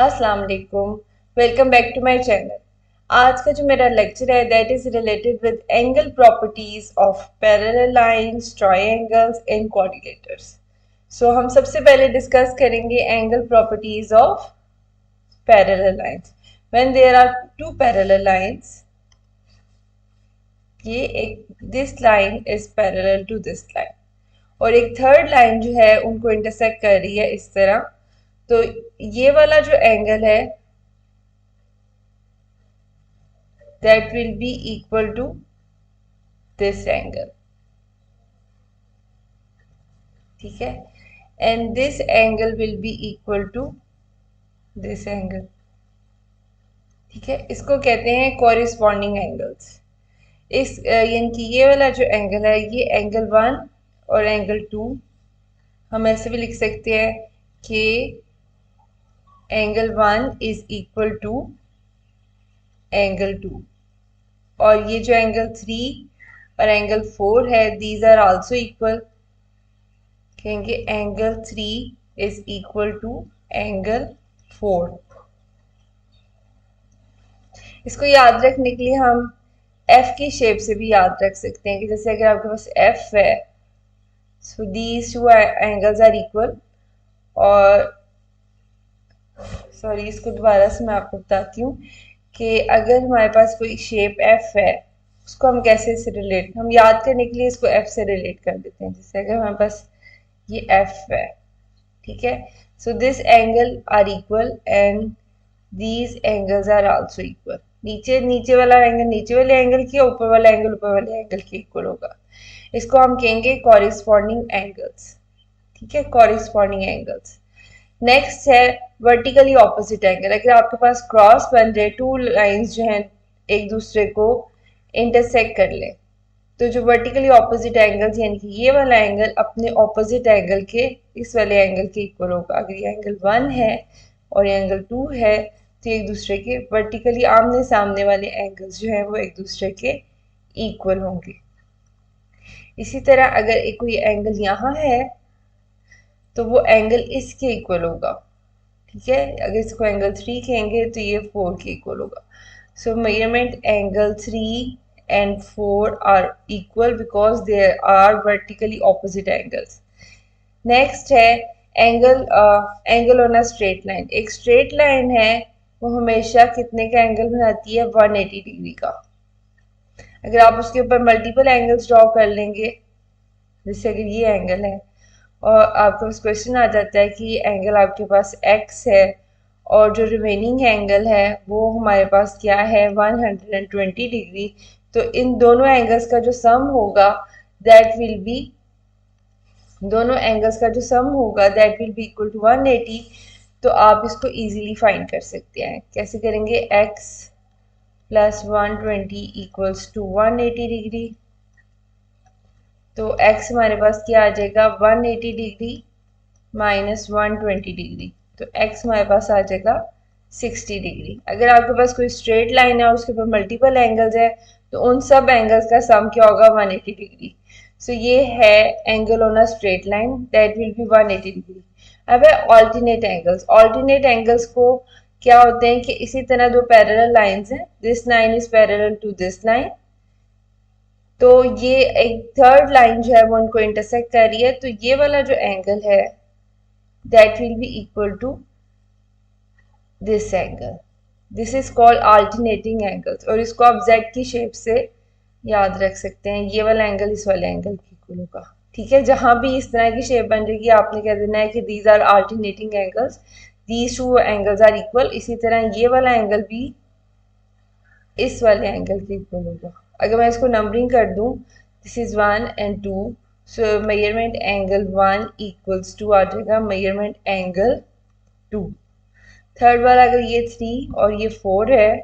अस्सलाम वालेकुम। Welcome back to my channel. आज का जो मेरा लेक्चर है that is related with angle properties of parallel lines, triangles and quadrilaterals. So हम सबसे पहले डिस्कस करेंगे angle properties of parallel lines. When there are two parallel lines, ये एक this line is parallel to this line और एक third line जो है उनको इंटरसेक्ट कर रही है इस तरह, तो ये वाला जो एंगल है that will be equal to this angle. ठीक है, and this angle will be equal to this angle. ठीक है, इसको कहते हैं corresponding angles. इस यानी कि ये वाला जो एंगल है ये एंगल 1 और एंगल 2, हम ऐसे भी लिख सकते हैं कि angle 1 is equal to angle 2 और ये जो एंगल 3 और एंगल 4 है दीज आर आल्सो इक्वल। कहेंगे angle 3 is equal to angle 4। इसको याद रखने के लिए हम एफ की शेप से भी याद रख सकते हैं कि जैसे अगर आपके पास एफ है, so these two angles are equal. और सॉरी, इसको दोबारा से मैं आपको बताती हूँ कि अगर हमारे पास कोई शेप एफ है उसको हम कैसे से रिलेट, हम याद करने के लिए इसको एफ से रिलेट कर देते हैं। जैसे अगर हमारे पास ये एफ है, ठीक है, so this angle are equal and these angles are also equal. नीचे वाला एंगल नीचे वाले एंगल की, ऊपर वाला एंगल ऊपर वाले एंगल के इक्वल होगा। इसको हम कहेंगे कॉरिस्पॉन्डिंग एंगल्स। ठीक है, कॉरिस्पॉन्डिंग एंगल्स। नेक्स्ट है वर्टिकली ऑपोजिट एंगल। अगर आपके पास क्रॉस बन जाए, टू लाइंस जो हैं एक दूसरे को इंटरसेक्ट कर ले, तो जो वर्टिकली ऑपोजिट एंगल्स यानी कि ये वाला एंगल अपने ऑपोजिट एंगल के इस वाले एंगल के इक्वल होगा। अगर ये एंगल 1 है और ये एंगल 2 है तो एक दूसरे के वर्टिकली आमने सामने वाले एंगल्स जो हैं वो एक दूसरे के इक्वल होंगे। इसी तरह अगर एक कोई एंगल यहाँ है तो वो एंगल इसके इक्वल होगा। ठीक है, अगर इसको एंगल 3 कहेंगे तो ये 4 के इक्वल होगा। सो measurement angle 3 and 4 are equal because there are vertically opposite angles. Next है angle on a straight line. एक स्ट्रेट लाइन है वो हमेशा कितने का एंगल बनाती है? 180 डिग्री का। अगर आप उसके ऊपर मल्टीपल एंगल्स ड्रॉ कर लेंगे, जैसे अगर ये एंगल है और आपको उस क्वेश्चन आ जाता है कि एंगल आपके पास x है और जो रिमेनिंग एंगल है वो हमारे पास क्या है? 120 डिग्री। तो इन दोनों एंगल्स का जो सम होगा that will be equal to 180। तो आप इसको इजीली फाइंड कर सकते हैं। कैसे करेंगे? x plus 120 equals to 180 degree. तो x हमारे पास क्या आ जाएगा? 180 डिग्री माइनस 120 डिग्री, तो x हमारे पास आ जाएगा 60 डिग्री। अगर आपके पास कोई स्ट्रेट लाइन है और उसके ऊपर मल्टीपल एंगल्स है तो उन सब एंगल्स का सम क्या होगा? 180 डिग्री। सो ये है angle on a straight line that will B 180 degree. अब है ऑल्टरनेट एंगल्स। ऑल्टरनेट एंगल्स को क्या होते हैं कि इसी तरह दो पैरेलल लाइंस हैं, this line is parallel to this line, तो ये एक थर्ड लाइन जो है वो उनको इंटरसेक्ट कर रही है, तो ये वाला जो एंगल है that will be equal to this angle. This is called alternating angles और इसको आप z की शेप से याद रख सकते हैं। ये वाला एंगल इस वाले एंगल के इक्वल होगा। ठीक है, जहां भी इस तरह की शेप बन जाएगी आपने कह देना है कि these are alternating angles, these two angles are equal. इसी तरह ये वाला एंगल भी इस वाले एंगल के इक्वल होगा। अगर मैं इसको नंबरिंग कर दूं, this is 1 and 2, so measurement angle 1 equals to आ जाएगा मेजरमेंट एंगल 2। थर्ड वाला अगर ये 3 और ये 4 है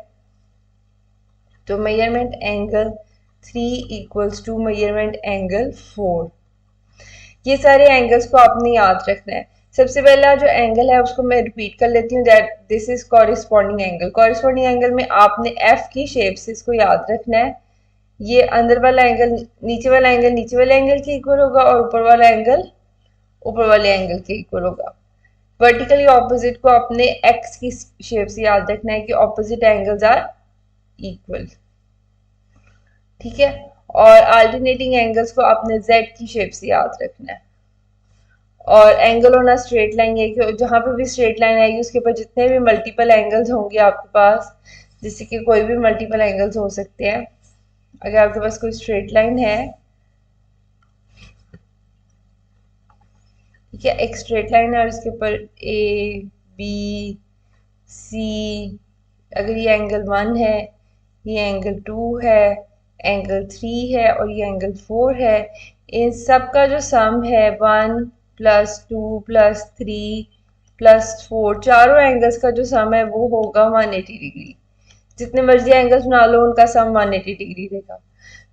तो measurement angle 3 equals to measurement angle 4। ये सारे एंगल्स को आपने याद रखना है। सबसे पहला जो एंगल है उसको मैं रिपीट कर लेती हूँ, that this is corresponding angle. Corresponding angle में आपने एफ की शेप से इसको याद रखना है। ये अंदर वाला एंगल नीचे वाला एंगल नीचे वाले एंगल के इक्वल होगा और ऊपर वाला एंगल ऊपर वाले एंगल के इक्वल होगा। वर्टिकली ऑपोजिट को अपने एक्स की शेप से याद रखना है कि ऑपोजिट एंगल्स आर इक्वल, ठीक है। और अल्टरनेटिंग एंगल्स को अपने जेड की शेप से याद रखना है। और angle on a straight line ये कि जहां पे भी स्ट्रेट लाइन आएगी उसके ऊपर जितने भी मल्टीपल एंगल्स होंगे आपके पास, जैसे कि कोई भी मल्टीपल एंगल्स हो सकते हैं। अगर आपके पास कोई स्ट्रेट लाइन है, ठीक है, एक स्ट्रेट लाइन है और उसके ऊपर ए बी सी, अगर ये एंगल 1 है, ये एंगल 2 है, एंगल 3 है और ये एंगल 4 है, इन सब का जो सम है 1 प्लस 2 प्लस 3 प्लस 4, चारों एंगल्स का जो सम है वो होगा 180 डिग्री। जितने मर्जी एंगल्स बना लो उनका सम 180 डिग्री देगा।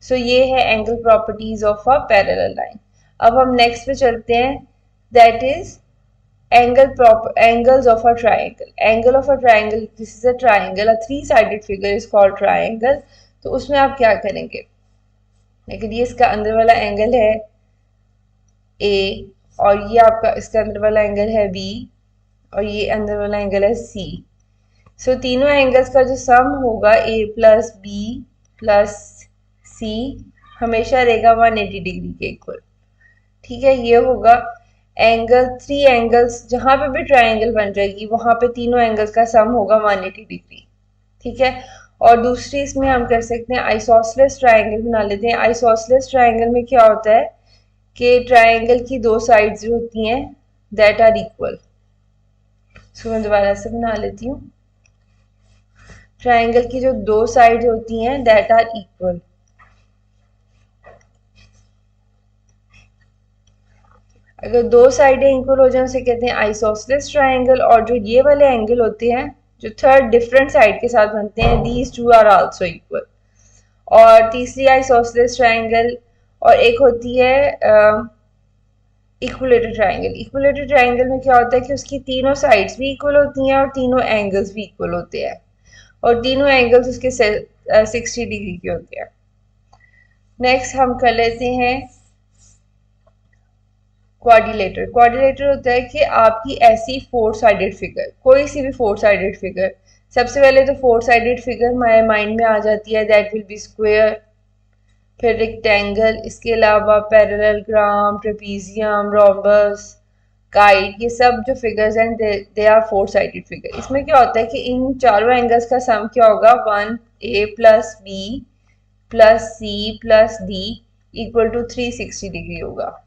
सो ये है angle properties of a parallel line. अब हम नेक्स्ट पे चलते हैं, that is angles of a triangle. Angle of a triangle, this is a triangle, a three sided figure is called triangle. तो उसमें आप क्या करेंगे, लेकिन ये इसका अंदर वाला एंगल है A और ये आपका इसका अंदर वाला एंगल है B और ये अंदर वाला एंगल है C। सो तीनों एंगल्स का जो सम होगा A plus B plus C हमेशा रहेगा 180 डिग्री के इक्वल, ठीक है। ये होगा एंगल, थ्री एंगल्स जहां पे भी ट्राइंगल बन जाएगी वहां पे तीनों एंगल्स का सम होगा 180 डिग्री, ठीक है। और दूसरी इसमें हम कर सकते हैं आइसोसेलेस ट्राइंगल बना लेते हैं। आइसोसेलेस ट्राइंगल में क्या होता है कि ट्राइंगल की दो साइड्स जो होती हैं दैट आर इक्वल। सो मैं दोबारा से बना लेती हूँ, ट्राइंगल की जो दो साइड होती हैं दैट आर इक्वल। अगर दो साइडें इक्वल हो जाए उसे कहते हैं आइसोसेलेस ट्राइंगल। और जो ये वाले एंगल होते हैं जो थर्ड डिफरेंट साइड के साथ बनते हैं, these two are also equal. और तीसरी आइसोसेलेस ट्राइंगल, और एक होती है इक्विलेटरल ट्राइंगल। इक्विलेटरल ट्राइंगल में क्या होता है कि उसकी तीनों साइड्स भी इक्वल होती हैं और तीनों एंगल्स भी इक्वल होते हैं और तीनों एंगल्स उसके 60 डिग्री के होते हैं। नेक्स्ट हम कर लेते हैं क्वाड्रिलेटर। क्वाड्रिलेटर होता है कि आपकी ऐसी फोर साइडेड फिगर, कोई सी भी फोर साइडेड फिगर, सबसे पहले तो फोर साइडेड फिगर हमारे माइंड में आ जाती है, दैट विल बी स्क्वायर, फिर रेक्टेंगल, इसके अलावा पैरेललोग्राम, ट्रेपीजियम, रोम्बस, काइट, ये सब जो फिगर्स हैं they are four sided figure. इसमें क्या होता है कि इन चारों एंगल्स का सम क्या होगा, 1a plus b plus c plus d equal to 360 degree होगा,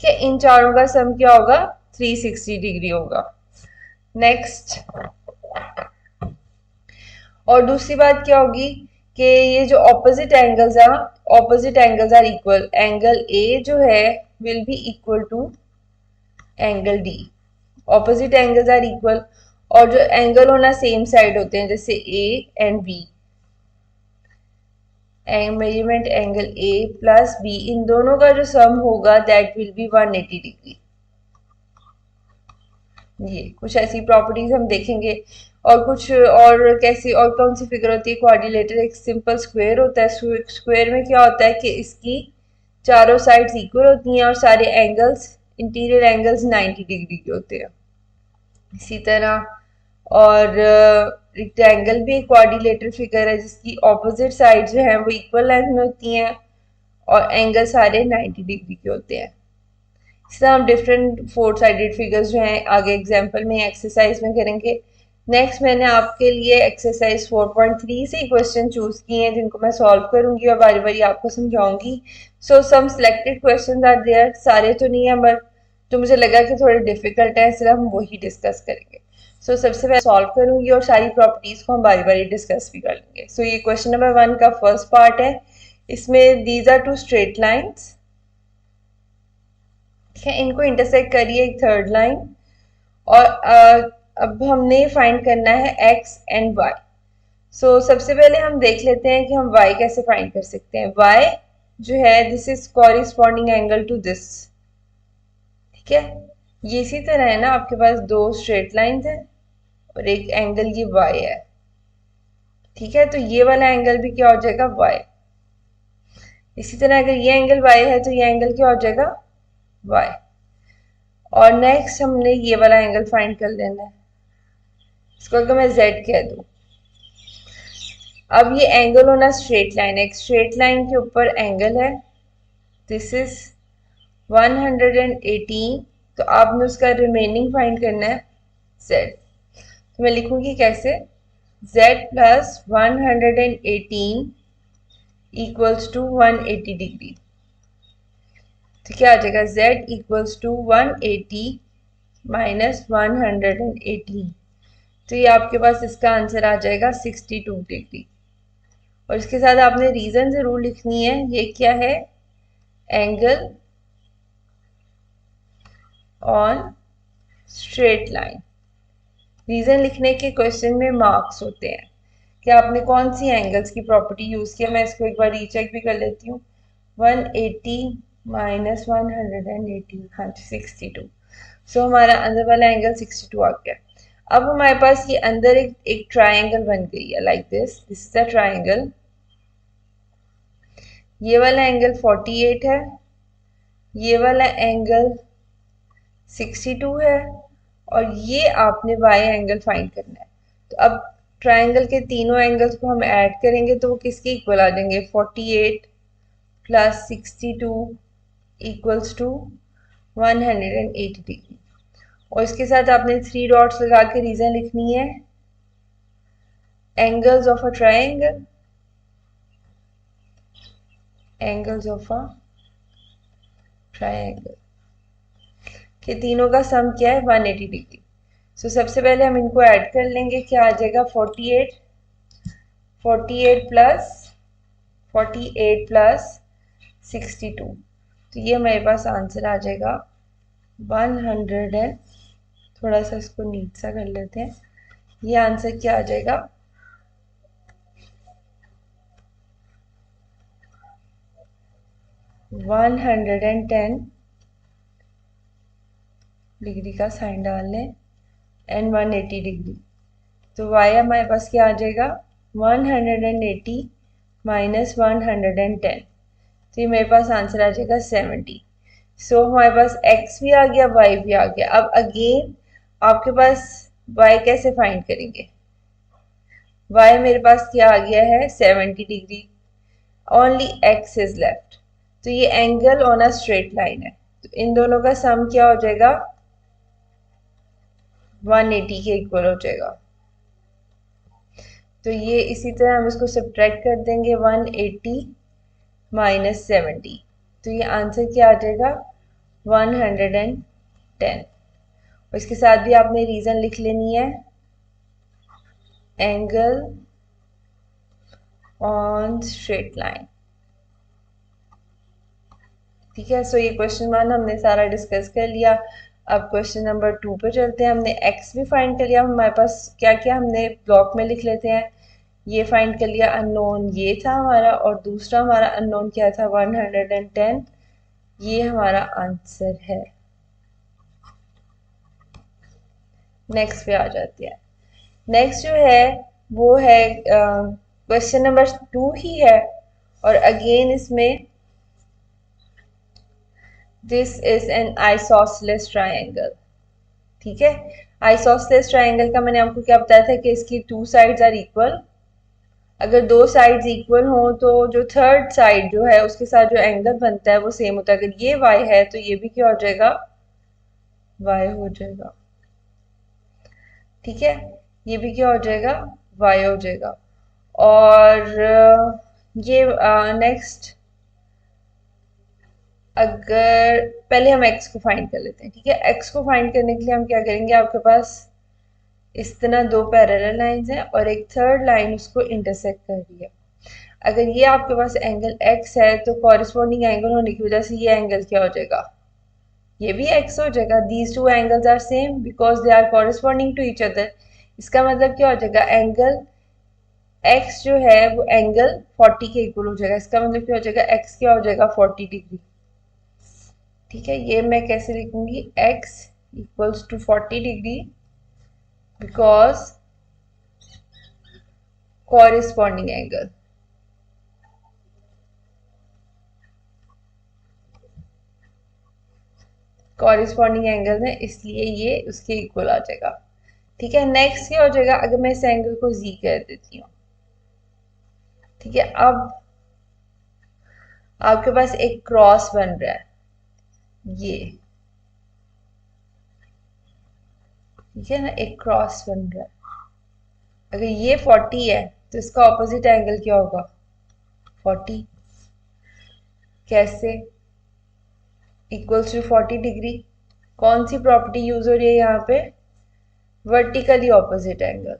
कि इन चारों का सम क्या होगा, 360 डिग्री होगा। नेक्स्ट, और दूसरी बात क्या होगी कि ये जो opposite angles are equal. Angle a जो है will be equal to angle d, opposite angles are equal. और जो एंगल होना सेम साइड होते हैं जैसे a and b, measurement angle a plus b, इन दोनों का जो सम होगा दैट विल बी 180 डिग्री। ये कुछ ऐसी प्रॉपर्टीज हम देखेंगे। और कुछ और कैसी और कौन सी फिगर होती है क्वाड्रिलेटर, एक सिंपल स्क्वायर होता है। स्क्वायर में क्या होता है कि इसकी चारों साइड्स इक्वल होती हैं और सारे एंगल्स, इंटीरियर एंगल्स 90 डिग्री के होते हैं। इसी तरह और रेक्टेंगल भी एक क्वाड्रिलेटर फिगर है जिसकी ऑपोजिट साइड जो है वो इक्वल लेंथ में होती हैं और एंगल सारे 90 डिग्री के होते हैं। इस तरह हम डिफरेंट फोर साइडेड फिगर्स जो हैं आगे एग्जांपल में एक्सरसाइज में करेंगे। नेक्स्ट मैंने आपके लिए एक्सरसाइज 4.3 से क्वेश्चन चूज किए हैं जिनको मैं सॉल्व करूंगी और बारी बारी आपको समझाऊंगी। सो सम सिलेक्टेड क्वेश्चंस आर देयर, सारे तो नहीं है बट जो मुझे लगा कि थोड़े डिफिकल्ट है इसलिए हम वही डिस्कस करेंगे। सो सबसे पहले सॉल्व करूंगी और सारी प्रॉपर्टीज को हम बारी बारी डिस्कस भी कर लेंगे। सो ये क्वेश्चन नंबर 1 का फर्स्ट पार्ट है। इसमें these are two straight lines, ठीक है, इनको इंटरसेक्ट करिए एक थर्ड लाइन। और अब हमने फाइंड करना है x एंड y। सो सबसे पहले हम देख लेते हैं कि हम y कैसे फाइंड कर सकते हैं। y जो है this is corresponding angle to this, ठीक है। ये इसी तरह है ना, आपके पास दो स्ट्रेट लाइंस हैं और एक एंगल ये y है, ठीक है। तो ये वाला एंगल भी क्या हो जाएगा, y। इसी तरह अगर ये एंगल y है तो ये एंगल क्या हो जाएगा, y। और नेक्स्ट हमने ये वाला एंगल फाइंड कर लेना है, इसको अगर मैं z कह दूं। अब ये एंगल होना स्ट्रेट लाइन है, एक स्ट्रेट लाइन के ऊपर एंगल है, दिस इज 118, तो आपने उसका रिमेनिंग फाइंड करना है z। तो मैं लिखूंगी कैसे, z plus 118 equals to 180 degree. तो क्या आ जाएगा, z इक्वल्स टू 180 माइनस 118, तो ये आपके पास इसका आंसर आ जाएगा 62 डिग्री। और इसके साथ आपने रीजन जरूर लिखनी है, ये क्या है, angle on straight line. Reason लिखने के क्वेश्चन में मार्क्स होते हैं कि आपने कौन सी एंगल्स की प्रॉपर्टी यूज किया। मैं इसको एक बार रीचेक भी कर लेती हूँ, 180 माइनस 180, हाँ 62, सो हमारा अंदर वाला एंगल 62 आ गया। अब हमारे पास ये अंदर एक ट्राइंगल बन गई है, like this is the triangle. ये वाला एंगल 48 है, ये वाला एंगल 62 है, और ये आपने y एंगल फाइंड करना है। तो अब ट्राइंगल के तीनों एंगल्स को हम ऐड करेंगे तो वो किसके इक्वल आ जाएंगे, 48 प्लस 62 इक्वल्स टू 180 डिग्री। और इसके साथ आपने 3 डॉट्स लगा के रीजन लिखनी है, angles of a triangle, angles of a triangle के तीनों का सम क्या है, 180 डिग्री। सो सबसे पहले हम इनको ऐड कर लेंगे, क्या आ जाएगा, 48 प्लस 62, तो ये मेरे पास आंसर आ जाएगा 100 एंड, थोड़ा सा इसको नीट सा कर लेते हैं, ये आंसर क्या आ जाएगा, 110 डिग्री का साइन डाल लें एंड 180 डिग्री। तो y हमारे पास क्या आ जाएगा, 180 माइनस 110, तो ये मेरे पास आंसर आ जाएगा 70। सो हमारे पास x भी आ गया, y भी आ गया। अब अगेन आपके पास y कैसे फाइंड करेंगे, y मेरे पास क्या आ गया है, 70 degree, only x is left, तो ये angle on a straight line है, तो इन दोनों का सम क्या हो जाएगा, 180 के इक्वल हो जाएगा। तो ये इसी तरह हम इसको सब्ट्रैक्ट कर देंगे, 180 माइनस 70, तो ये आंसर क्या आ जाएगा, 110। और इसके साथ भी आपने रीजन लिख लेनी है, एंगल ऑन स्ट्रेट लाइन। ठीक है, सो ये क्वेश्चन 1 हमने सारा डिस्कस कर लिया। अब क्वेश्चन नंबर 2 पे चलते हैं। हमने x भी फाइंड कर लिया, हमारे पास क्या क्या हमने ब्लॉक में लिख लेते हैं, ये फाइंड कर लिया, अननोन ये था हमारा, और दूसरा हमारा अननोन क्या था, 110, ये हमारा आंसर है। नेक्स्ट पे आ जाते हैं। नेक्स्ट जो है वो है क्वेश्चन नंबर 2 ही है, और अगेन इसमें this is an isosceles triangle. ठीक है, आइसोसेलेस ट्राइंगल का मैंने आपको क्या बताया था कि इसकी 2 साइड्स आर इक्वल। अगर 2 साइड्स इक्वल हो तो जो थर्ड साइड जो है उसके साथ जो एंगल बनता है वो सेम होता है। अगर ये y है तो ये भी क्या हो जाएगा, y हो जाएगा। ठीक है, ये भी क्या हो जाएगा, y हो जाएगा। और ये नेक्स्ट, अगर पहले हम x को फाइंड कर लेते हैं। ठीक है, x को फाइंड करने के लिए हम क्या करेंगे, आपके पास इस तरह 2 पैरेलल लाइंस हैं और एक थर्ड लाइन उसको इंटरसेक्ट कर रही है। अगर ये आपके पास एंगल x है तो कॉरिस्पॉन्डिंग एंगल होने की वजह से ये एंगल क्या हो जाएगा, ये भी x हो जाएगा। These two angles are same because they are corresponding to each other. इसका मतलब क्या हो जाएगा, एंगल x जो है वो एंगल 40 के इक्वल हो जाएगा। इसका मतलब क्या हो जाएगा, x क्या हो जाएगा, 40 डिग्री। ठीक है, ये मैं कैसे लिखूंगी, x equals to 40 degree because corresponding angle, corresponding angle है, इसलिए ये उसके इक्वल आ जाएगा। ठीक है, नेक्स्ट क्या हो जाएगा, अगर मैं इस एंगल को जी कह देती हूँ। ठीक है, अब आपके पास एक क्रॉस बन रहा है, ये ठीक है ना, एक क्रॉस बन रहा है। अगर ये 40 है तो इसका ऑपोजिट एंगल क्या होगा, 40। कैसे, इक्वल्स टू 40 डिग्री। कौन सी प्रॉपर्टी यूज हो रही है यहाँ पे, वर्टिकली ऑपोजिट एंगल।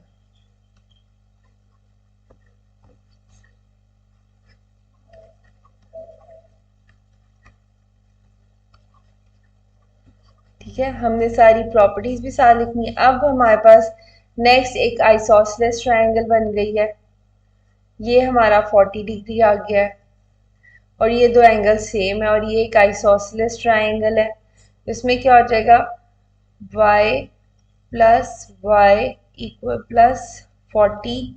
ठीक है, हमने सारी प्रॉपर्टीज भी साथ लिखनी। अब हमारे पास नेक्स्ट एक आइसोसेलेस ट्रायंगल बन गई है, ये हमारा 40 डिग्री आ गया है और ये दो एंगल सेम है और ये एक आइसोसेलेस ट्रायंगल है। इसमें क्या हो जाएगा, y plus y equal plus 40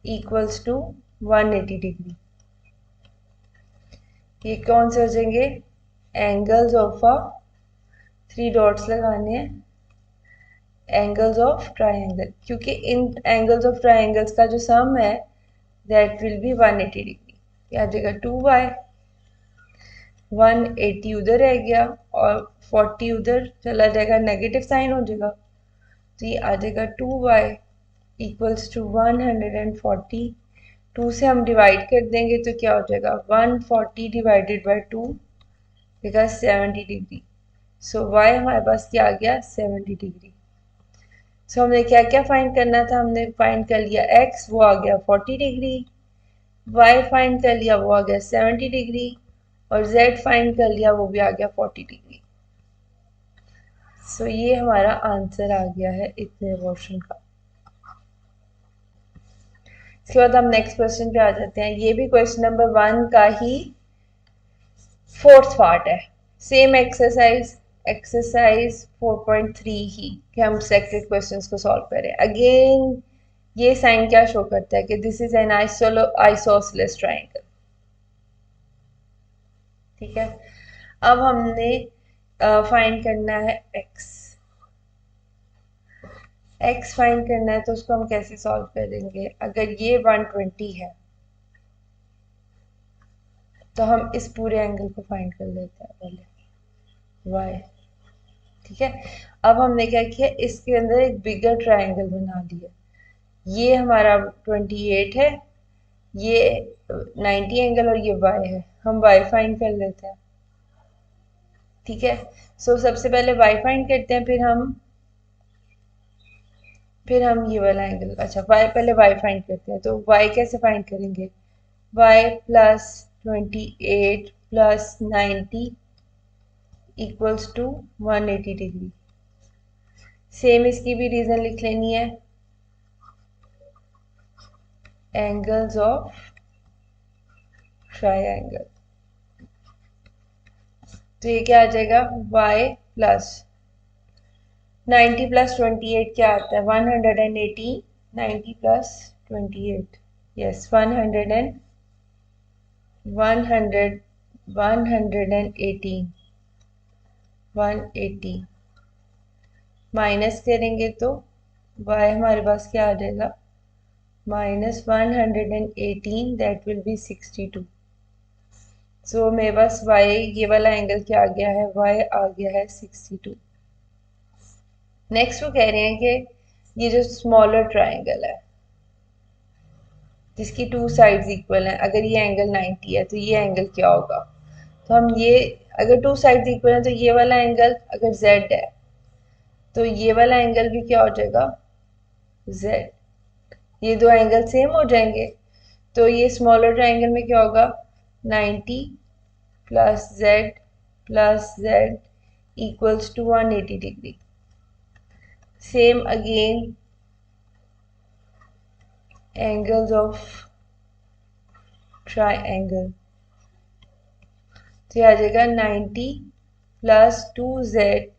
equals to 180 degree. ये कौन से हो जाएंगे, एंगल्स ऑफ अ, 3 डॉट्स लगाने हैं, एंगल्स ऑफ ट्रायंगल, क्योंकि इन एंगल्स ऑफ ट्रायंगल्स का जो सम है दैट विल बी 180 डिग्री। क्या आ जाएगा, 2y, 180 उधर रह गया और 40 उधर चला जाएगा, नेगेटिव साइन हो जाएगा, तो ये आ जाएगा 2y इक्वल्स टू 140। 2 से हम डिवाइड कर देंगे तो क्या हो जाएगा, 140 डिवाइडेड बाई 2 देगा 70 डिग्री। सो y हमारे पास क्या आ गया, 70 डिग्री। सो हमने क्या क्या फाइंड करना था, हमने फाइंड कर लिया x, वो आ गया 40 डिग्री, y फाइंड कर लिया, वो आ गया 70 डिग्री, और z फाइंड कर लिया, वो भी आ गया 40 डिग्री। सो ये हमारा आंसर आ गया है इतने पोर्शन का। इसके बाद हम नेक्स्ट क्वेश्चन पे आ जाते हैं। ये भी क्वेश्चन नंबर 1 का ही 4th पार्ट है। सेम एक्सरसाइज, एक्सरसाइज 4.3 ही कि हम सेलेक्टेड क्वेश्चंस को सॉल्व करें। अगेन ये साइन क्या शो करता है कि this is an isosceles triangle. ठीक है, अब हमने फाइंड करना है x। x फाइंड करना है तो उसको हम कैसे सॉल्व करेंगे, अगर ये 120 है तो हम इस पूरे एंगल को फाइंड कर लेते हैं पहले, y। ठीक है, अब हमने क्या किया, इसके अंदर एक बिगर ट्रायंगल बना लिया। ये हमारा 28 है, ये 90 एंगल और ये y है, हम y फाइंड कर लेते हैं। ठीक है, सो सबसे पहले y फाइंड करते हैं, फिर हम ये वाला एंगल, अच्छा y पहले y फाइंड करते हैं। तो y कैसे फाइंड करेंगे, y plus 28 plus 90 equals to 180 degree. Same इसकी भी रीजन लिख लेनी है, एंगल्स ऑफ ट्रायंगल। तो ये क्या आ जाएगा, y प्लस 90 प्लस 28 क्या आता है, 118, 90 प्लस 28, यस 100 118, 180 माइनस करेंगे तो y हमारे पास क्या आ जाएगा, -118, दैट विल बी 62। सो मेरे पास y, ये वाला एंगल क्या आ गया है, y आ गया है 62। नेक्स्ट वो कह रहे हैं कि ये जो स्मॉलर ट्रायंगल है जिसकी 2 साइड्स इक्वल हैं, अगर ये एंगल 90 है तो ये एंगल क्या होगा। तो हम ये, अगर 2 साइड्स इक्वल हैं तो ये वाला एंगल अगर z है तो ये वाला एंगल भी क्या हो जाएगा, z। ये दो एंगल सेम हो जाएंगे, तो ये स्मॉलर ट्रायंगल में क्या होगा, 90 plus z equals to 180 degree. Same again angles of triangle, तो आ जाएगा 90 plus 2z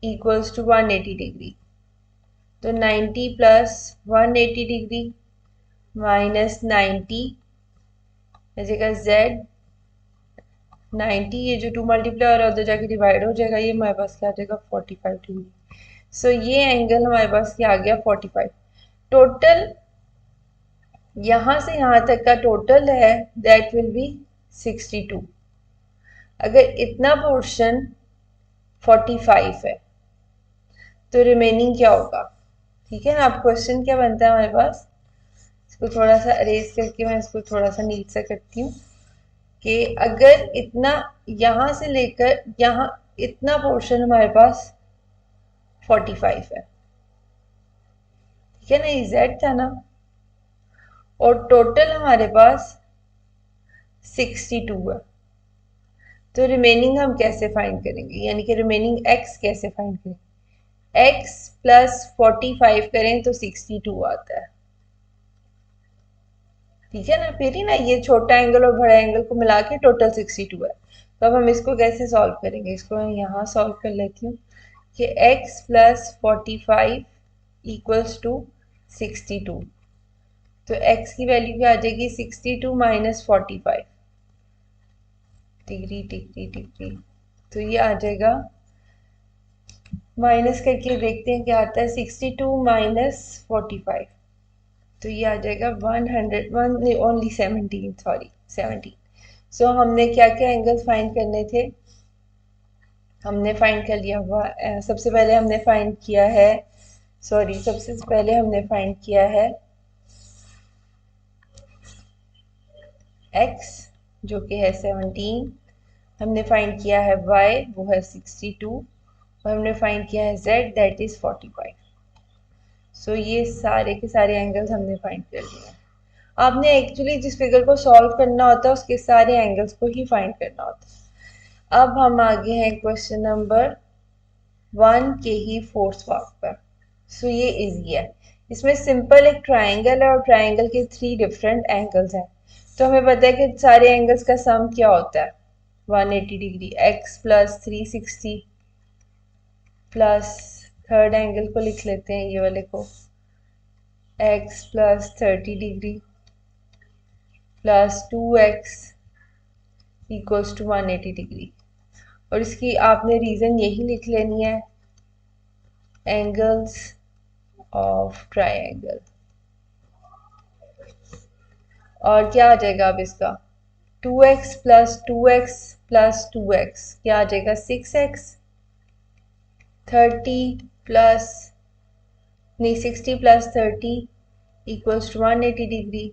equals to 180 degree. तो 90 प्लस 180 डिग्री माइनस 90 आ जाएगा z 90, ये जो 2 मल्टीप्लाई हो रहा है उधर जाके डिवाइड हो जाएगा, ये हमारे पास क्या आ जाएगा 45 डिग्री। सो ये एंगल हमारे पास क्या आ गया 45। टोटल यहां से यहां तक का टोटल है दैट विल बी 62। अगर इतना पोर्शन 45 है तो रिमेनिंग क्या होगा? ठीक है ना, अब क्वेश्चन क्या बनता है हमारे पास, इसको थोड़ा सा अरेज करके मैं इसको थोड़ा सा नीट सा करती हूँ कि अगर इतना यहां से लेकर यहां इतना पोर्शन हमारे पास 45 है, ठीक है ना, ये जेड था ना, और टोटल हमारे पास 62 है, तो रिमेनिंग हम कैसे फाइंड करेंगे, यानी कि रिमेनिंग एक्स कैसे फाइंड करेंगे? एक्स प्लस 45 करें तो 62 आता है, ठीक है ना, फिर ही ना ये छोटा एंगल और बड़ा एंगल को मिला के टोटल 62 है। तो अब हम इसको कैसे सॉल्व करेंगे, इसको मैं यहाँ सॉल्व कर लेती हूँ कि x प्लस 45 इक्वल्स टू 62। तो x की वैल्यू क्या आ जाएगी 62 माइनस 45 डिग्री डिग्री डिग्री, तो ये आ जाएगा, माइनस करके देखते हैं क्या आता है, 62 माइनस 45, तो ये आ जाएगा 101 ओनली 17, सॉरी 17। सो हमने क्या क्या एंगल्स फाइंड करने थे, हमने फाइंड कर लिया हुआ, सबसे पहले हमने फाइंड किया है, सॉरी सबसे पहले हमने फाइंड किया है x जो कि है 17, हमने फाइंड किया है y वो है 62, और हमने फाइंड किया है z दैट इज 45। सो ये सारे के सारे एंगल्स हमने फाइंड कर लिए हैं। आपने एक्चुअली जिस फिगर को सॉल्व करना होता है उसके सारे एंगल्स को ही फाइंड करना होता है। अब हम आगे हैं क्वेश्चन नंबर 1 के ही फोर्थ पार्ट पर। सो ये इजी है, इसमें सिंपल एक ट्राइंगल है और ट्राइंगल के 3 डिफरेंट एंगल्स हैं। तो हमें पता है कि सारे एंगल्स का सम क्या होता है 180 degree, x plus 360 plus third angle को लिख लेते हैं ये वाले को, x plus 30 degree plus 2x equals to 180 degree. और इसकी आपने रीज़न यही लिख लेनी है, एंगल्स ऑफ ट्राइंगल। और क्या आ जाएगा अब इसका 2x plus 2x plus 2x क्या आ जाएगा 6x, 30 प्लस नहीं 60 plus 30 equals to 180 degree,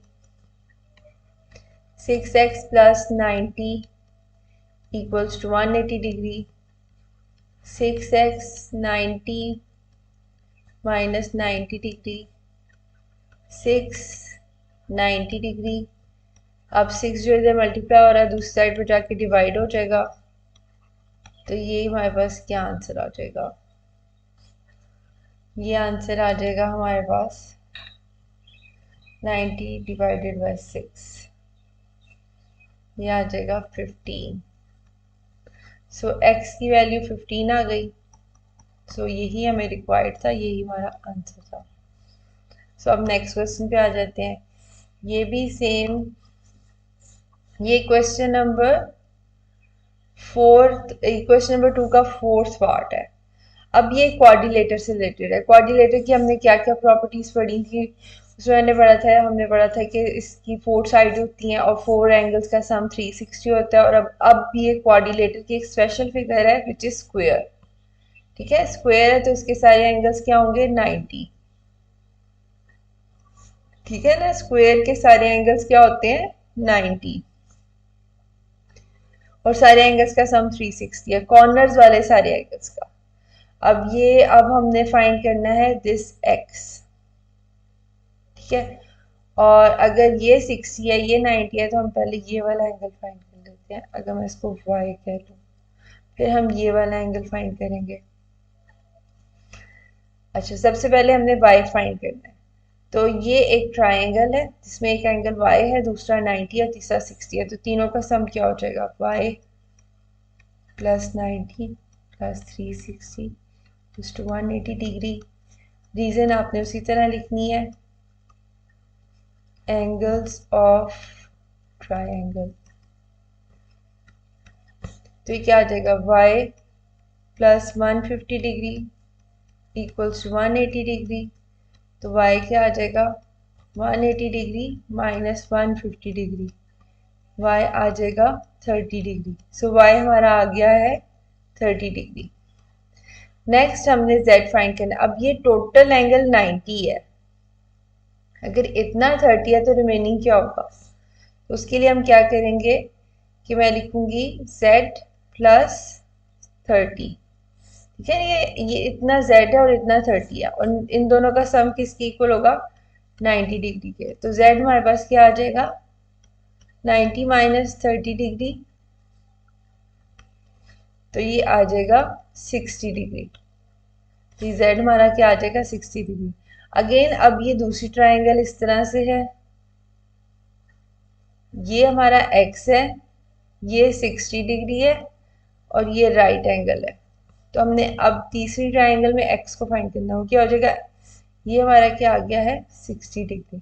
6x plus 90 equals to 180 degree, 6x 90 minus 90 degree, 6 90 degree. अब 6 जो इधर मल्टीप्लाई हो रहा है दूसरी साइड पर जाके डिवाइड हो जाएगा, तो ये हमारे पास क्या आंसर आ जाएगा, ये आंसर आ जाएगा हमारे पास 90 डिवाइडेड बाय 6, ये आ जाएगा 15। सो x की वैल्यू 15 आ गई। सो यही हमें रिक्वायर्ड था, यही हमारा आंसर था। सो अब नेक्स्ट क्वेश्चन पे आ जाते हैं, ये भी सेम, ये क्वेश्चन नंबर 2 का फोर्थ पार्ट है। अब ये क्वाड्रिलेटर से रिलेटेड है। क्वाड्रिलेटर की हमने क्या क्या प्रॉपर्टीज पढ़ी थी, उसमें हमने पढ़ा था कि इसकी 4 साइड होती हैं और 4 एंगल्स का सम 360 होता है। और अब भी ये क्वाड्रिलेटर की एक स्पेशल फिगर है विच इज स्क्वायर, ठीक है, स्क्वायर है तो इसके सारे एंगल्स क्या होंगे 90, ठीक है ना, स्क्वायर के सारे एंगल्स क्या होते हैं 90, और सारे एंगल्स का सम 360 है, कॉर्नर्स वाले सारे एंगल्स का। अब हमने फाइंड करना है दिस x, ठीक है, और अगर ये 60 है ये 90 है तो हम पहले ये वाला एंगल फाइंड कर लेते हैं। अगर मैं इसको y कह लूँ फिर हम ये वाला एंगल फाइंड करेंगे। अच्छा, सबसे पहले हमने y फाइंड करना है, तो ये एक ट्राइंगल है जिसमें एक एंगल y है, दूसरा 90 है, तीसरा 60 है, तो तीनों का सम क्या हो जाएगा y plus 90 plus 360 equals to 180 degree. Reason आपने उसी तरह लिखनी है, एंगल्स ऑफ ट्राइंगल। तो ये क्या आ जाएगा y plus 150 degree equals to 180 degree. तो y क्या आ जाएगा 180 डिग्री माइनस 150 डिग्री, y आ जाएगा 30 डिग्री। सो y हमारा आ गया है 30 डिग्री। नेक्स्ट हमने z फाइंड करना। अब ये टोटल एंगल 90 है, अगर इतना 30 है तो रिमेनिंग क्या होगा? तो उसके लिए हम क्या करेंगे कि मैं लिखूंगी z प्लस 30। ठीक है, ये इतना z है और इतना 30 है, और इन दोनों का सम किसके इक्वल होगा? 90 डिग्री के। तो z हमारे पास क्या आ जाएगा 90 माइनस 30 डिग्री, तो ये आ जाएगा 60 डिग्री। तो z हमारा क्या आ जाएगा 60 डिग्री। अगेन अब ये दूसरी ट्रायंगल इस तरह से है, ये हमारा x है, ये 60 डिग्री है और ये राइट एंगल है। तो हमने अब तीसरी ट्रायंगल में x को फाइंड करना हो, क्या हो जाएगा? ये हमारा क्या आ गया है 60 degree.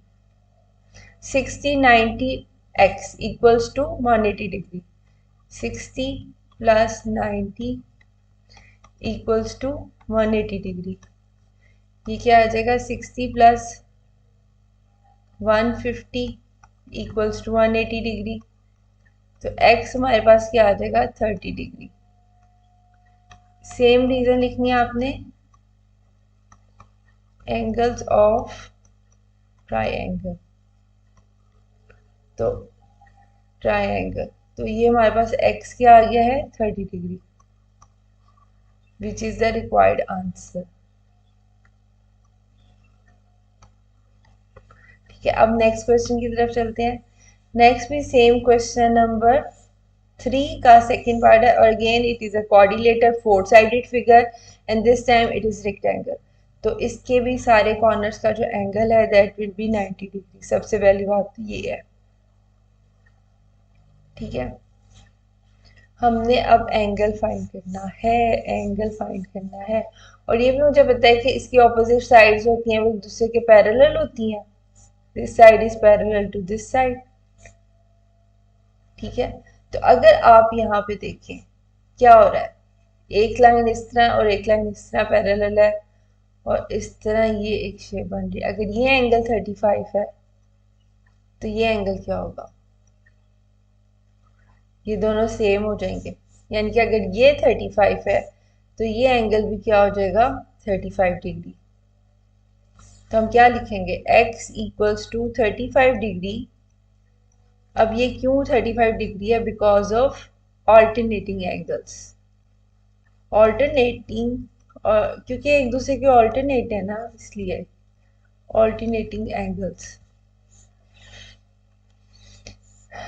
60 90 x equals to 180 degree. 60 plus 90 equals to 180 degree. ये क्या आ जाएगा 60 प्लस 150 इक्वल्स टू 180 डिग्री। तो x हमारे पास क्या आ जाएगा 30 डिग्री। सेम रीजन लिखनी है आपने, एंगल्स ऑफ ट्रायंगल। तो ट्रायंगल, तो ये हमारे पास x क्या आ गया है 30 degree, which is the required answer. ठीक है, अब नेक्स्ट क्वेश्चन की तरफ चलते हैं। नेक्स्ट भी सेम क्वेश्चन नंबर 3 का सेकेंड पार्ट है, और again it is a quadrilateral 4 sided figure and this time it is rectangle. तो इसके भी सारे कॉर्नर्स का जो एंगल है दैट विल बी 90 डिग्री। सबसे पहली बात तो ये है। ठीक है, हमने अब एंगल फाइंड करना है, एंगल फाइंड करना है। और ये भी मुझे पता है कि इसकी ऑपोजिट साइड्स होती हैं वो एक दूसरे के पैरेलल होती हैं। This side is parallel to this side. ठीक है, तो अगर आप यहाँ पे देखें क्या हो रहा है, एक लाइन इस तरह और एक लाइन इस तरह पैरेलल है, और इस तरह ये एक शेप बन रही है। अगर ये एंगल 35 है तो ये एंगल क्या होगा? ये दोनों सेम हो जाएंगे, यानी कि अगर ये 35 है तो ये एंगल भी क्या हो जाएगा 35 डिग्री। तो हम क्या लिखेंगे x इक्वल्स टू 35 डिग्री। अब ये क्यों 35 डिग्री है? Because of alternating angles. Alternating, क्योंकि एक दूसरे के ऑल्टरनेट है ना, इसलिए ऑल्टरनेटिंग एंगल्स।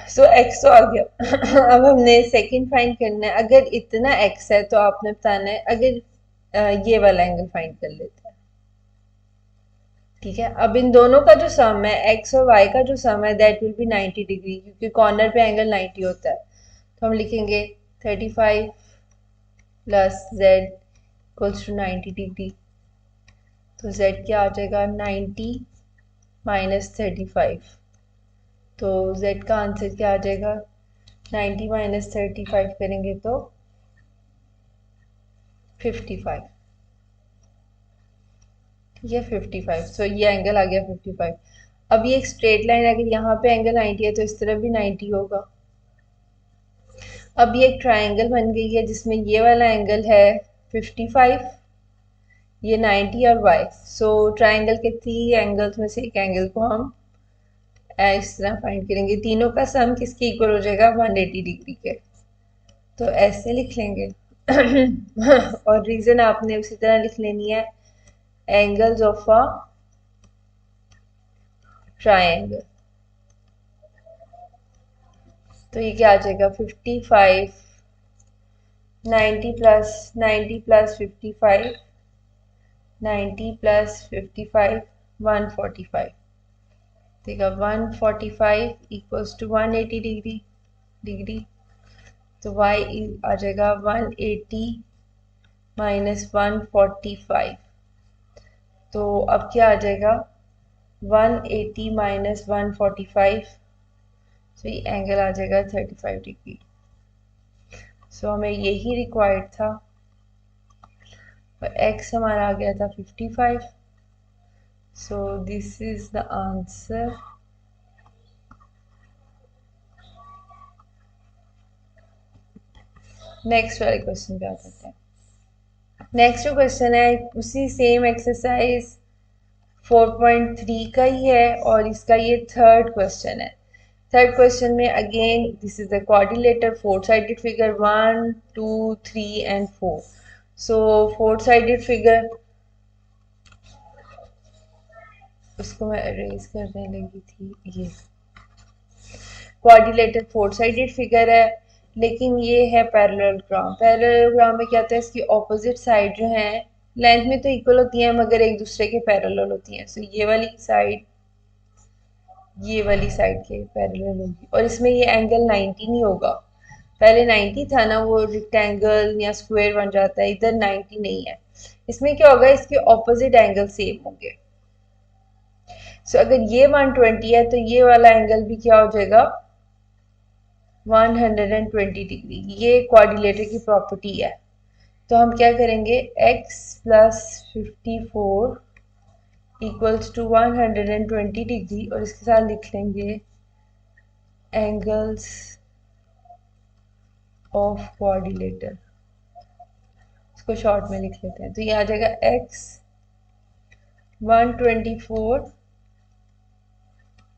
सो x तो आ गया। अब हमने सेकंड फाइंड करना है। अगर इतना x है तो आपने बताना है, अगर ये वाला एंगल फाइंड कर लेते हैं। ठीक है, अब इन दोनों का जो सम है x और y का जो सम है दैट विल बी 90 डिग्री, क्योंकि कॉर्नर पे एंगल 90 होता है। तो हम लिखेंगे 35 plus z equals to 90 degree. तो z क्या आ जाएगा 90 माइनस 35। तो z का आंसर क्या आ जाएगा 90 माइनस 35 करेंगे तो 55। ठीक है 55। सो ये एंगल आ गया 55। अब ये एक स्ट्रेट लाइन, अगर यहाँ पे एंगल 90 है तो इस तरफ भी 90 होगा। अब ये एक ट्रायंगल बन गई है जिसमें ये वाला एंगल है 55, ये 90 और y। सो ट्रायंगल के 3 एंगल्स में से एक एंगल को हम इस तरह फाइंड करेंगे। तीनों का सम किसके इक्वल हो जाएगा 180 डिग्री के। तो ऐसे लिख लेंगे। और रीजन आपने उसी तरह लिख लेनी है, एंगल्स ऑफ अ ट्रायंगल। तो ये क्या आ जाएगा 55 90 प्लस 90 प्लस 55 90 प्लस 55 145। ठीक है, 145 इक्वल्स टू 180 डिग्री। तो y आ जाएगा 180 माइनस 145। तो अब क्या आ जाएगा 180 माइनस 145। तो ये एंगल आ जाएगा 35 डिग्री। सो हमें यही रिक्वायर्ड था और x हमारा आ गया था 55. So this is the answer. Next वाले क्वेश्चन पे आ जाते हैं. नेक्स्ट जो क्वेश्चन है उसी सेम एक्सरसाइज 4.3 का ही है और इसका ये थर्ड क्वेश्चन है. थर्ड क्वेश्चन में again this is the quadrilateral four sided figure 1 2 3 and 4. So four sided figure, उसको मैं अरेज करने लगी थी. ये क्वाड्रिलेटर फोर साइडेड फिगर है लेकिन ये है पैरेललोग्राम. पैरेललोग्राम में क्या होता है, इसकी ऑपोजिट साइड जो है लेंथ में तो इक्वल होती है मगर एक दूसरे के पैरेलल होती हैं. सो ये वाली साइड के पैरेलल होगी और इसमें ये एंगल 90 नहीं होगा. पहले 90 था ना, वो रेक्टेंगल या स्क्वायर बन जाता है. इधर 90 नहीं है. इसमें क्या होगा, इसके ऑपोजिट एंगल सेम होंगे. सो अगर ये 120 है तो ये वाला एंगल भी क्या हो जाएगा 120 डिग्री. ये क्वाड्रिलेटर की प्रॉपर्टी है. तो हम क्या करेंगे, x plus 54 equals to 120 degree और इसके साथ लिख लेंगे एंगल्स ऑफ क्वाड्रिलेटर. इसको शॉर्ट में लिख लेते हैं. तो ये आ जाएगा x 124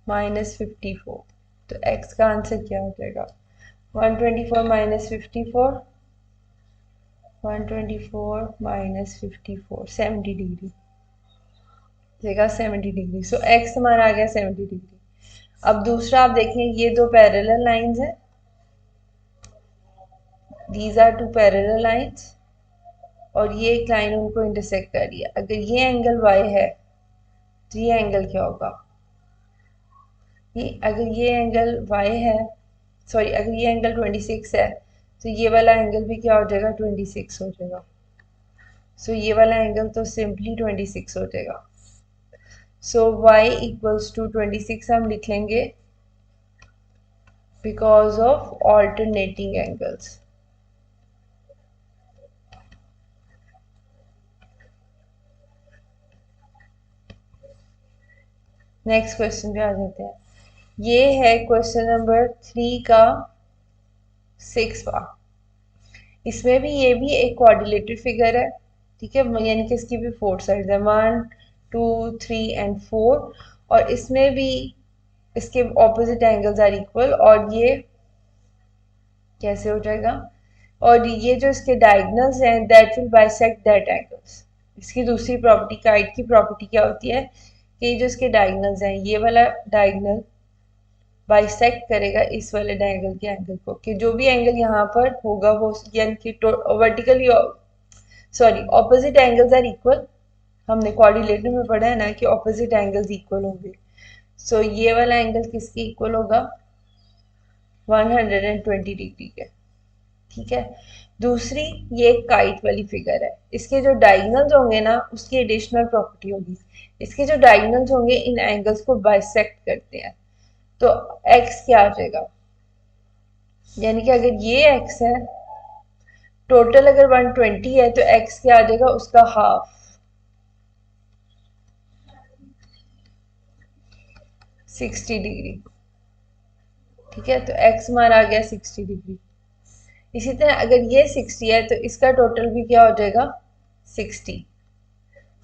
माइनस 54. तो x का आंसर क्या हो जाएगा 124 माइनस 54, 124 माइनस 54 70 डिग्री देगा 70 डिग्री. सो x हमारा आ गया 70 डिग्री. अब दूसरा आप देखें, ये दो पैरेलल लाइंस हैं. These are two parallel lines और ये एक लाइन उनको इंटरसेक्ट कर रही है. अगर ये एंगल y है तो ये एंगल क्या होगा, अगर ये एंगल y है, सॉरी अगर ये एंगल 26 है तो ये वाला एंगल भी क्या हो जाएगा 26 हो जाएगा. सो ये वाला एंगल तो सिंपली 26 हो जाएगा. सो y इक्वल्स टू 26 हम लिख लेंगे because of alternating angles. Next question पे आ जाते हैं. ये है क्वेश्चन नंबर 3 का 6 पार्ट. इसमें भी ये भी एक क्वाड्रिलेटरल फिगर है, ठीक है, यानी कि इसकी भी फोर साइड्स है 1 2 3 एंड 4 और इसमें भी इसके ऑपोजिट एंगल्स आर इक्वल. और ये कैसे हो जाएगा, और ये जो इसके डायगोनल्स हैं that will bisect that angles. इसकी दूसरी प्रॉपर्टी, काइट की प्रॉपर्टी क्या होती है कि जो इसके डायगोनल्स हैं ये वाला डायगोनल बाइसेक्ट करेगा इस वाले डायगोनल के एंगल को, कि जो भी एंगल यहाँ पर होगा वो यानी कि vertically, sorry opposite angles are equal. हमने क्वाड्रिलेटर में पढ़ा है ना कि ऑपोजिट एंगल्स इक्वल होंगे. सो ये वाला एंगल किसके इक्वल होगा 120 डिग्री के. ठीक है. दूसरी ये एक काइट वाली फिगर है. इसके जो डायगोनल्स होंगे ना उसकी एडिशनल प्रॉपर्टी होगी, इसके जो डायगोनल्स होंगे इन एंगल्स को बाइसेक्ट करते हैं. तो x क्या आ जाएगा, यानी कि अगर ये x है, टोटल अगर 120 है तो x क्या आ जाएगा उसका हाफ, 60 डिग्री. ठीक है. तो x हमारा आ गया 60 डिग्री. इसी तरह अगर ये 60 है तो इसका टोटल भी क्या हो जाएगा 60.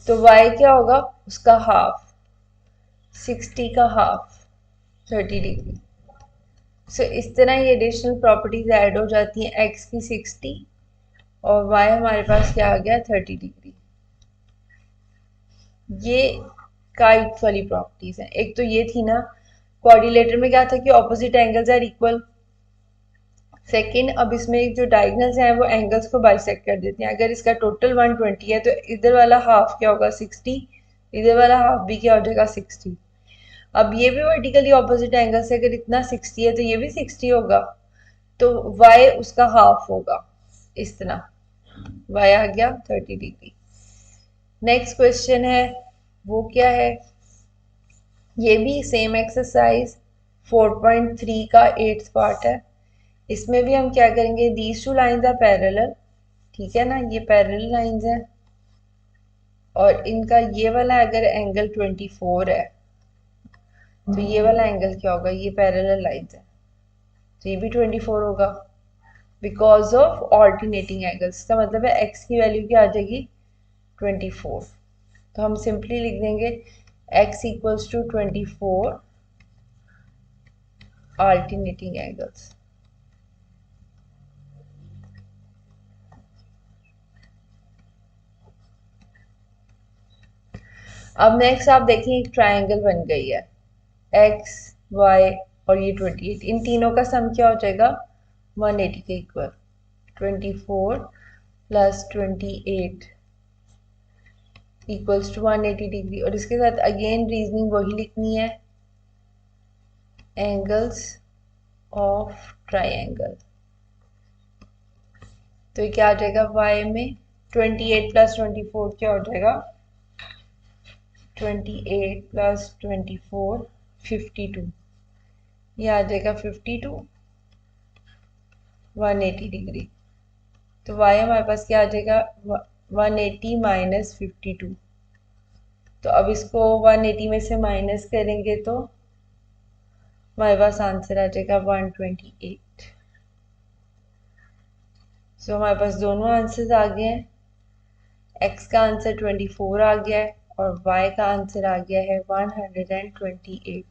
तो y क्या होगा उसका हाफ, 60 का हाफ 30 डिग्री. सो इस तरह ये एडिशनल प्रॉपर्टीज ऐड हो जाती हैं, x की 60 और y हमारे पास क्या आ गया 30 डिग्री. ये काइट वाली प्रॉपर्टीज हैं. एक तो ये थी ना क्वाड्रिलेटर में क्या था कि opposite angles are equal. Second, अब इसमें जो डायगोनल्स हैं वो एंगल्स को बाइसेक्ट कर देते हैं. अगर इसका टोटल 120 है तो इधर वाला हाफ क्या होगा 60, इधर वाला हाफ भी क्या हो जाएगा 60. अब ये भी वर्टिकली ऑपोजिट एंगल से, अगर इतना 60 है तो ये भी 60 होगा. तो y उसका हाफ होगा, इस तरह y आ गया 30 डिग्री. नेक्स्ट क्वेश्चन है वो क्या है, ये भी सेम एक्सरसाइज 4.3 का 8th पार्ट है. इसमें भी हम क्या करेंगे, these two lines are parallel, ठीक है ना, ये पैरेलल लाइंस हैं और इनका ये वाला अगर एंगल 24 है तो ये वाला एंगल क्या होगा, ये पैरेलल लाइंस है तो ये भी 24 होगा बिकॉज ऑफ ऑल्टरनेटिंग एंगल्स। का मतलब है एक्स की वैल्यू क्या आ जाएगी 24। तो हम सिंपली लिख देंगे x equals to 24 alternating angles. अब नेक्स्ट आप देखिए एक ट्राइंगल बन गई है x y और ये 28, इन तीनों का सम क्या हो जाएगा 180 के equal. 24 plus 28 equals to 180 degree और इसके साथ अगेन रीजनिंग वही लिखनी है, एंगल्स ऑफ ट्राइंगल। तो ये क्या आ जाएगा y में 28 प्लस 24 क्या हो जाएगा 28 प्लस 24 52, ये आ जाएगा 52 180 डिग्री। तो y हमारे पास क्या आ जाएगा 180 माइनस 52। तो अब इसको 180 में से माइनस करेंगे तो हमारे पास आंसर आ जाएगा 128। सो हमारे पास दोनों आंसर्स आ गए हैं, x का आंसर 24 आ गया है और y का आंसर आ गया है 128।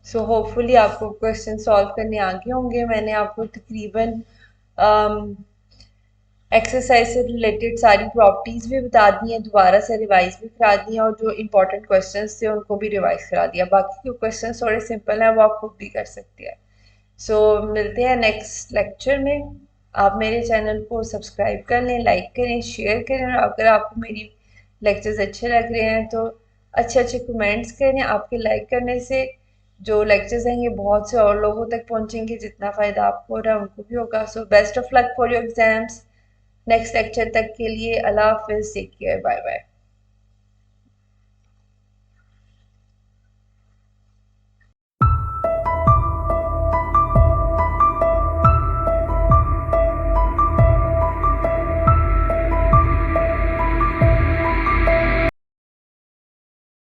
सो होपफुली आपको क्वेश्चन सॉल्व करने आ गए होंगे। मैंने आपको तकरीबन एक्सरसाइज से रिलेटेड सारी प्रॉपर्टीज भी बता दी हैं, दोबारा से रिवाइज भी करा दी हैं और जो इंपॉर्टेंट क्वेश्चंस थे उनको भी रिवाइज करा दिया। बाकी के क्वेश्चंस थोड़े सिंपल हैं, वो आप खुद भी कर सकते हैं। सो मिलते हैं नेक्स्ट लेक्चर में। आप मेरे चैनल को सब्सक्राइब कर लें, लाइक करें, शेयर करें और अगर आपको मेरी लेक्चर्स अच्छे लग रहे हैं तो अच्छे अच्छे कमेंट्स करें। आपके लाइक करने से जो लेक्चर्स हैं ये बहुत से और लोगों तक पहुंचेंगे, जितना फ़ायदा आपको हो रहा है उनको भी होगा। So best of luck for your exams. Next lecture तक के लिए अल्लाह हाफिज़, टेक केयर, बाय बाय।